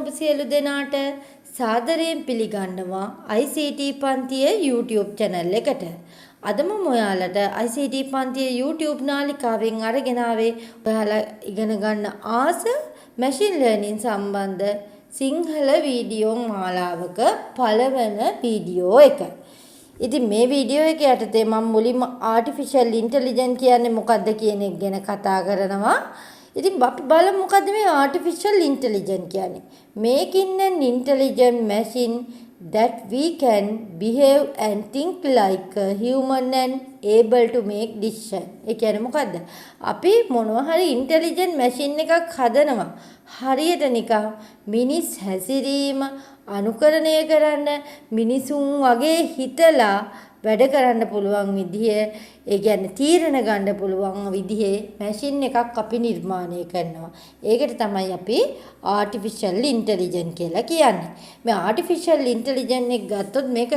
ඔබ සියලු දෙනාට සාදරයෙන් පිළිගන්නවා ICT පන්තිය YouTube channel එකට. අද මම ඔයාලට ICT පන්තිය YouTube නාලිකාවෙන් අරගෙන ආවේ ඔයාලා ඉගෙන ගන්න ආස machine learning සම්බන්ධ සිංහල වීඩියෝ මාලාවක පළවෙනි වීඩියෝ එක. ඉතින් මේ වීඩියෝ එක යටතේ මම මුලින්ම artificial intelligence කියන්නේ මොකක්ද කියන එක ගැන කතා කරනවා. ඉතින් අපි බලමු මොකද්ද මේ artificial intelligence කියන්නේ. Making an intelligent machine that we can behave and think like a human and able to make decision. ඒ කියන්නේ මොකද්ද? අපි මොනවා හරි intelligent machine එකක් හදනවා. හරියට නිකන් මිනිස් හැසිරීම අනුකරණය කරන්න මිනිසුන් වගේ හිතලා වැඩ කරන්න පුළුවන් විදිහේ ඒ කියන්නේ තීරණ ගන්න පුළුවන් විදිහේ මැෂින් එකක් අපි නිර්මාණය කරනවා. ඒකට තමයි අපි artificial intelligence කියලා කියන්නේ. මේ artificial intelligence එක ගත්තොත් මේක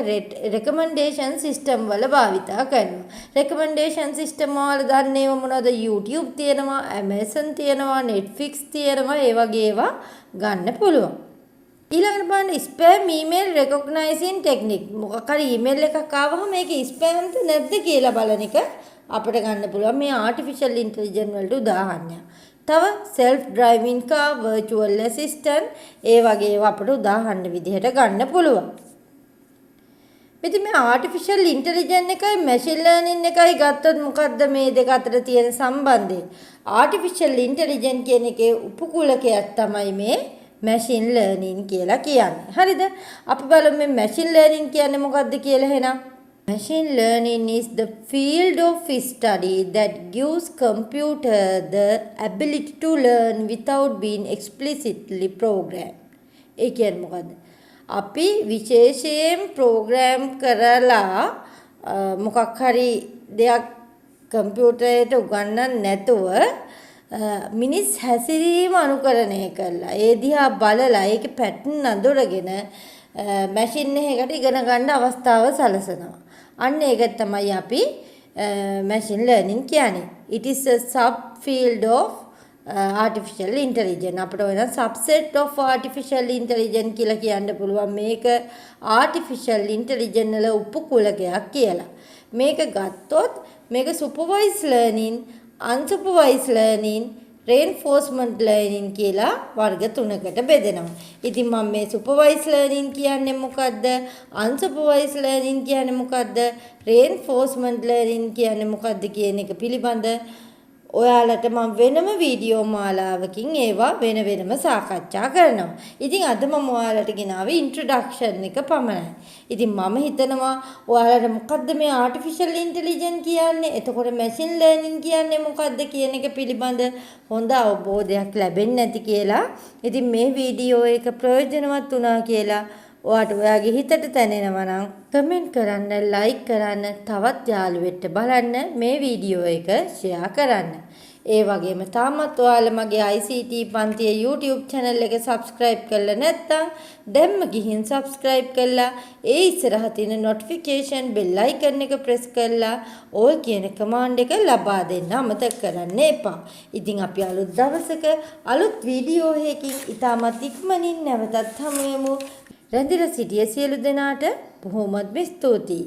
recommendation system වල භාවිතා කරනවා. recommendation system වල දන්නේව මොනවද? YouTube තියෙනවා, Amazon තියෙනවා, Netflix තියෙනවා, ඒ වගේ ඒවා ගන්න පුළුවන්. ඊළඟට බලන්න spam email recognizing technique. මොකක් හරි email එකක් ආවම මේක spamද නැද්ද කියලා බලන එක අපිට ගන්න පුළුවන් මේ artificial intelligence වලට උදාහරණයක්. තව self driving car, virtual assistant ඒ වගේ ඒවා අපිට උදාහරණ විදිහට ගන්න පුළුවන්. ඉතින් මේ artificial intelligence එකයි machine learning එකයි ගත්තොත් මොකද්ද මේ දෙක අතර තියෙන සම්බන්ධය? artificial intelligence කියන එකේ උපකුලකයක් තමයි මේ machine learning කියලා කියන්නේ. හරිද? අපි බලමු මේ machine learning කියන්නේ මොකක්ද කියලා එහෙනම්. Machine learning is the field of study that gives computer the ability to learn without being explicitly programmed. ඒ කියන්නේ මොකද්ද? අපි විශේෂයෙන් ප්‍රෝග්‍රෑම් කරලා මොකක් හරි දෙයක් කම්පියුටරයට උගන්වන්න නැතුව මිනිස් හැසිරීම අනුකරණය කරලා ඒ දිහා බලලා ඒකේ පැටර්න් අඳුරගෙන මැෂින් එකකට ඉගෙන ගන්න අවස්ථාව සලසනවා. අන්න ඒක තමයි අපි machine learning කියන්නේ. It is a subfield of artificial intelligence. අපිට වෙන subset of artificial intelligence කියලා කියන්න පුළුවන්. මේක artificial intelligence වල උපකුලකයක් කියලා. මේක ගත්තොත් මේක supervised learning, unsupervised learning, reinforcement learning කියලා වර්ග තුනකට බෙදෙනවා. ඉතින් මම මේ supervised learning කියන්නේ මොකද්ද? unsupervised learning කියන්නේ මොකද්ද? reinforcement learning කියන්නේ මොකද්ද කියන එක පිළිබඳ ඔයාලට මම වෙනම වීඩියෝ මාලාවකින් ඒවා වෙන වෙනම සාකච්ඡා කරනවා. ඉතින් අද මම ඔයාලට ගෙනාවේ ඉන්ට්‍රොඩක්ෂන් එක පමණයි. ඉතින් මම හිතනවා ඔයාලට මොකද්ද මේ artificial intelligence කියන්නේ? එතකොට machine learning කියන්නේ මොකද්ද කියන එක පිළිබඳ හොඳ අවබෝධයක් ලැබෙන්නේ නැති කියලා. ඉතින් මේ වීඩියෝ එක ප්‍රයෝජනවත් වුණා කියලා ඔයාට ඔයාගේ හිතට දැනෙනවා නම් කමෙන්ට් කරන්න, ලයික් කරන්න, තවත් යාළුවෙක්ට බලන්න මේ වීඩියෝ එක ෂෙයා කරන්න. ඒ වගේම තාමත් ඔයාලා මගේ ICT පන්තිය YouTube channel එක subscribe කරලා නැත්නම් දැම්ම ගිහින් subscribe කරලා ඒ ඉස්සරහ තියෙන notification bell icon එක press කරලා all කියන command එක ලබා දෙන්න අමතක කරන්න එපා. ඉතින් අපි අලුත් දවසක අලුත් වීඩියෝ එකකින් ඉතාමත් ඉක්මනින් නැවතත් හමු වෙමු. රැඳිලා සිටිය සියලු දෙනාට බොහොමත්ම ස්තුතියි.